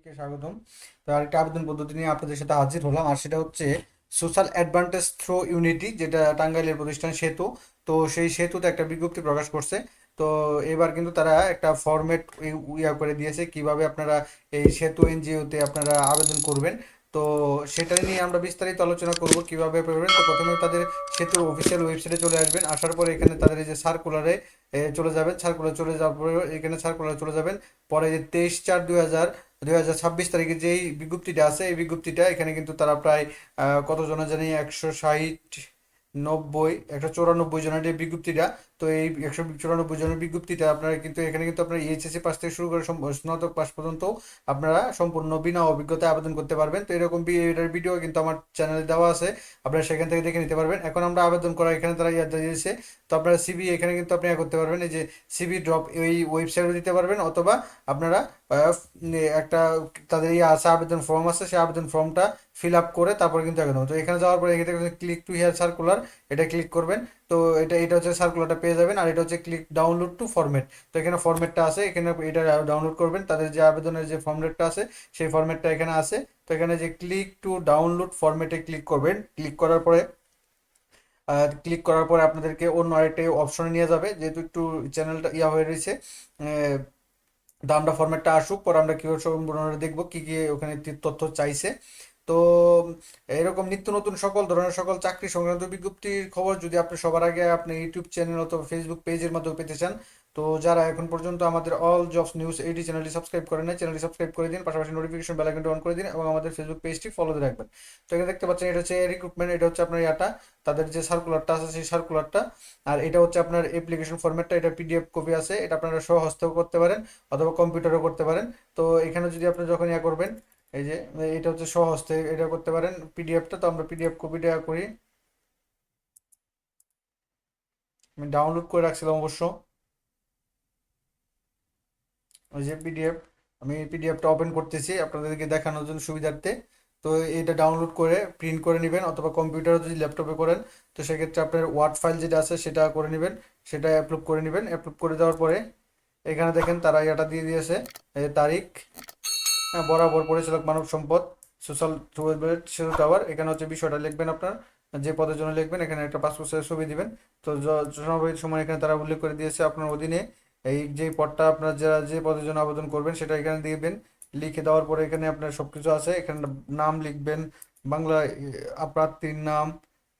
সবাইকে স্বাগতম। তো আরেকটা আবেদন পদ্ধতি নিয়ে আপনাদের সাথে হাজির হলাম, আর সেটা হচ্ছে সোশ্যাল অ্যাডভান্টেজ থ্রো ইউনিটি, যেটা টাঙ্গাইলের প্রতিষ্ঠান সেতু। তো সেই সেতুতে একটা বিজ্ঞপ্তি প্রকাশ করছে। তো এবার কিন্তু তারা একটা ফরম্যাট ইয়া করে দিয়েছে কিভাবে আপনারা এই সেতু এনজিওতে আপনারা আবেদন করবেন। তো সেটা নিয়ে আমরা বিস্তারিত আলোচনা করব কিভাবে করবেন। তো প্রথমে তাদের সেতুর অফিসিয়াল ওয়েবসাইটে চলে আসবেন, আসার পরে এখানে তাদের এই যে সার্কুলারে চলে যাবেন। সার্কুলার চলে যাওয়ার পরে এখানে সার্কুলার চলে যাবেন। পরে যে 23/4/2026 তারিখে যেই বিজ্ঞপ্তিটা আছে, এই বিজ্ঞপ্তিটা এখানে কিন্তু তারা প্রায় কত জনের জানি 160 90 194 জনের যে বিজ্ঞপ্তিটা। তো এই 194 জনের বিজ্ঞপ্তিটা আপনারা কিন্তু এখানে কিন্তু আপনার এইচএসসি পাস থেকে শুরু করে স্নাতক পাস পর্যন্ত আপনারা সম্পূর্ণ বিনা অভিজ্ঞতায় আবেদন করতে পারবেন। তো এরকম এটার ভিডিও কিন্তু আমার চ্যানেলে দেওয়া আছে, আপনারা সেখান থেকে দেখে নিতে পারবেন। এখন আমরা আবেদন করা এখানে তারা ইয়ে দিয়েছে। তো আপনারা সিভি এখানে কিন্তু আপনি ইয়ে করতে পারবেন, এই যে সিভি ড্রপ এই ওয়েবসাইটে দিতে পারবেন, অথবা আপনারা একটা তাদের ইয়ে আছে, আবেদন ফর্ম আছে, সেই আবেদন ফর্মটা ফিল আপ করে তারপর কিন্তু একদম। তো এখানে যাওয়ার পরে এখানে ক্লিক টু হিয়ার সার্কুলার, এটা ক্লিক করবেন। তো এটা এটা হচ্ছে সার্কুলারটা পেয়ে যাবেন, আর এটা হচ্ছে ক্লিক ডাউনলোড টু ফরম্যাট। তো এখানে ফরম্যাটটা আছে, এখানে এটা ডাউনলোড করবেন। তাদের যে আবেদনের যে ফরম্যাটটা আছে সেই ফরম্যাটটা এখানে আছে। তো এখানে যে ক্লিক টু ডাউনলোড ফরম্যাটে ক্লিক করবেন। ক্লিক করার পরে আপনাদেরকে অন্য আরেকটা অপশনে নিয়ে যাবে, যেহেতু একটু চ্যানেলটা ইয়া হয়ে রয়েছে। দামটা ফরম্যাটটা আসুক, পর আমরা কীভাবে সম্পূর্ণ দেখবো কী কী ওখানে তথ্য চাইছে। তো এরকম নিত্য নতুন সকল ধরনের সকল চাকরি সংক্রান্ত বিজ্ঞপ্তির খবর যদি আপনি সবার আগে আপনি ইউটিউব চ্যানেল অথবা ফেসবুক পেজের মাধ্যমে পেতে চান, তো যারা এখন পর্যন্ত আমাদের অল জবস নিউজ এইটি চ্যানেলটি সাবস্ক্রাইব করেন নাই, চ্যানেলটি সাবস্ক্রাইব করে দিন, পাশাপাশি নোটিফিকেশন বেল আইকনটি অন করে দিন, এবং আমাদের ফেসবুক পেজটি ফলো দিয়ে রাখবেন। তো এখানে দেখতে পাচ্ছেন এটা হচ্ছে রিক্রুটমেন্ট, এটা হচ্ছে আপনার ইয়াটা, তাদের যে সার্কুলারটা আছে সেই সার্কুলারটা। আর এটা হচ্ছে আপনার অ্যাপ্লিকেশন ফরম্যাটটা, এটা পিডিএফ কপি আছে, এটা আপনারা স্বহস্তেও করতে পারেন অথবা কম্পিউটারও করতে পারেন। তো এখানে যদি আপনি যখন ইয়া করবেন, এই যে এটা হচ্ছে স্বহস্তে এটা করতে পারেন পিডিএফটা। তো আমরা পিডিএফ কপিটা করি, আমি ডাউনলোড করে রাখছিলাম অবশ্য ওই যে পিডিএফ। আমি পিডিএফটা ওপেন করতেছি আপনাদেরকে দেখানোর জন্য সুবিধার্থে। তো এটা ডাউনলোড করে প্রিন্ট করে নেবেন, অথবা কম্পিউটারে যদি ল্যাপটপে করেন তো সেক্ষেত্রে আপনার ওয়ার্ড ফাইল যেটা আছে সেটা করে নেবেন, সেটা অ্যাপ্রুভ করে নেবেন। অ্যাপ্রুভ করে দেওয়ার পরে এখানে দেখেন তারা এটা দিয়ে দিয়েছে, এই যে তারিখ, বরাবর পরিচালক মানব সম্পদ, সোশ্যাল ওয়েলফেয়ার সেতু টাওয়ার। এখানে হচ্ছে বিষয়টা লিখবেন আপনার, যে পদের জন্য লিখবেন, এখানে একটা পাসপোর্ট সাইজের ছবি দিবেন। তো জনবহিত সময় এখানে তারা উল্লেখ করে দিয়েছে আপনার অধীনে এই যে পদটা আপনার যারা যে পদের জন্য আবেদন করবেন সেটা এখানে দিবেন। লিখে দেওয়ার পরে এখানে আপনার সব কিছু আছে, এখানে নাম লিখবেন, বাংলা প্রার্থীর নাম,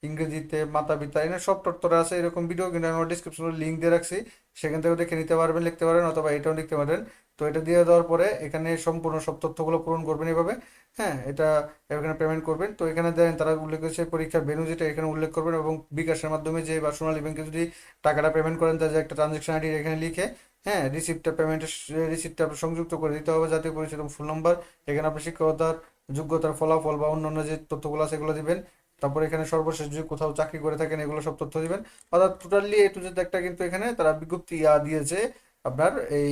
ইংরেজিতে মাতা পিতা, এখানে সব তথ্যটা আছে। এরকম ভিডিও কিন্তু আমি আমার ডিসক্রিপশনে লিঙ্ক দিয়ে রাখছি, সেখান থেকেও দেখে নিতে পারবেন, লিখতে পারেন, অথবা এটাও লিখতে পারেন। তো এটা দিয়ে দেওয়ার পরে এখানে সম্পূর্ণ সব তথ্যগুলো পূরণ করবেন এভাবে। হ্যাঁ, এটা এখানে পেমেন্ট করবেন। তো এখানে দেন তারা উল্লেখ করেছে পরীক্ষার ভেন্যু, যেটা এখানে উল্লেখ করবেন, এবং বিকাশের মাধ্যমে যে বা সোনালী ব্যাংকে যদি টাকাটা পেমেন্ট করেন তার যে একটা ট্রানজ্যাকশন আইডি এখানে লিখে, হ্যাঁ, রিসিপ্টটা পেমেন্টের রিসিপ্টটা সংযুক্ত করে দিতে হবে, জাতীয় পরিচয় এবং ফোন নাম্বার। এখানে আপনার শিক্ষকতার যোগ্যতার ফলাফল বা অন্যান্য যে তথ্যগুলো আছে এগুলো দিবেন। তারপর এখানে সর্বশেষ যদি কোথাও চাকরি করে থাকেন এগুলো সব তথ্য দিবেন। অর্থাৎ টোটালি এ টু জেড একটা কিন্তু এখানে তারা বিজ্ঞপ্তি দিয়েছে আপনার এই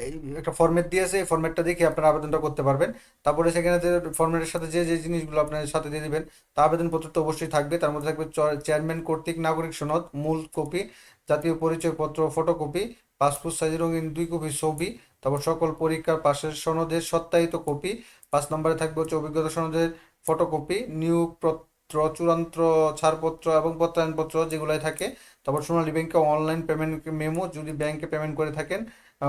এই একটা ফরম্যাট দিয়েছে, এই ফরম্যাটটা দেখে আপনারা আবেদনটা করতে পারবেন। তারপরে সেখানে যে ফরম্যাটের সাথে যে যে জিনিসগুলো আপনার সাথে দিয়ে দিবেন, তা আবেদনপত্র তো অবশ্যই থাকবে। তার মধ্যে থাকবে চেয়ারম্যান কর্তৃক নাগরিক সনদ মূল কপি, জাতীয় পরিচয়পত্র ফটোকপি, পাসপোর্ট সাইজের রঙিন 2 কপি ছবি, তারপর সকল পরীক্ষার পাশের সনদের সত্যায়িত কপি। 5 নম্বরে থাকবে হচ্ছে অভিজ্ঞতা সনদের ফটোকপি, নিয়োগপত্র, চূড়ান্ত ছাড়পত্র এবং প্রত্যয়নপত্র যেগুলাই থাকে। তারপর সোনালী ব্যাংকে অনলাইন পেমেন্ট মেমো যদি ব্যাংকে পেমেন্ট করে থাকেন।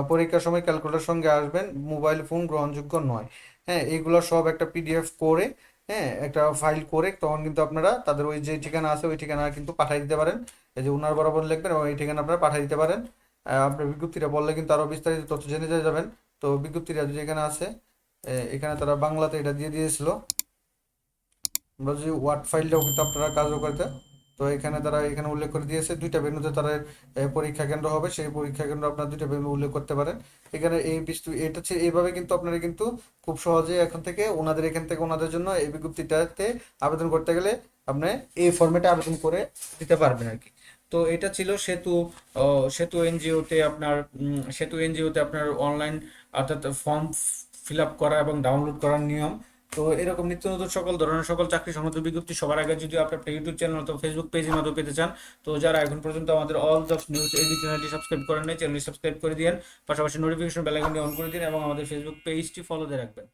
পরীক্ষার সময় ক্যালকুলেটর সঙ্গে আসবেন, মোবাইল ফোন গ্রহণযোগ্য নয়। হ্যাঁ, এইগুলো সব একটা পিডিএফ করে, হ্যাঁ, একটা ফাইল করে তখন কিন্তু আপনারা তাদের ওই যে ঠিকানা আছে ওই ঠিকানা কিন্তু পাঠিয়ে দিতে পারেন। এই যে উনার বরাবর লিখবেন এবং এই ঠিকানা আপনারা পাঠিয়ে দিতে পারেন। আপনার বিজ্ঞপ্তিটা বললে কিন্তু আরও বিস্তারিত তথ্য জেনে যাবেন। তো বিজ্ঞপ্তিটা যদি এখানে আছে, এখানে তারা বাংলাতে এটা দিয়ে দিয়েছিল। আমরা যদি ওয়ার্ড ফাইলটাও কিন্তু আপনারা কাজও করতে। তো এখানে তারা এখানে উল্লেখ করে দিয়েছে 2টা ভেন্যুতে তারা পরীক্ষা কেন্দ্র হবে, সেই পরীক্ষা কেন্দ্র আপনার 2টা ভেন্যু উল্লেখ করতে পারেন। এখানে এই এটা হচ্ছে এইভাবে কিন্তু আপনারা কিন্তু খুব সহজে এখন থেকে ওনাদের এখান থেকে ওনাদের জন্য এই বিজ্ঞপ্তিটাতে আবেদন করতে গেলে আপনি এই ফরম্যাটে আবেদন করে দিতে পারবেন আর কি। তো এটা ছিল সেতু এনজিওতে আপনার সেতু এনজিওতে আপনার অনলাইন অর্থাৎ ফর্ম ফিল আপ করা এবং ডাউনলোড করার নিয়ম। তো এরকম নিত্য নতুন সকল ধরনের সকল চাকরি সংক্রান্ত বিজ্ঞপ্তি সবার আগে যদি আপনি আপনার ইউটিউব চ্যানেল অথবা ফেসবুক পেজের মাধ্যমে পেতে চান, তো যারা এখন পর্যন্ত আমাদের অল জবস নিউজ এই চ্যানেলটি সাবস্ক্রাইব করেন নাই, চ্যানেলটি সাবস্ক্রাইব করে দিন, পাশাপাশি নোটিফিকেশন বেল আইকনটি অন করে দিন এবং আমাদের ফেসবুক পেজটি ফলো দিয়ে রাখবেন।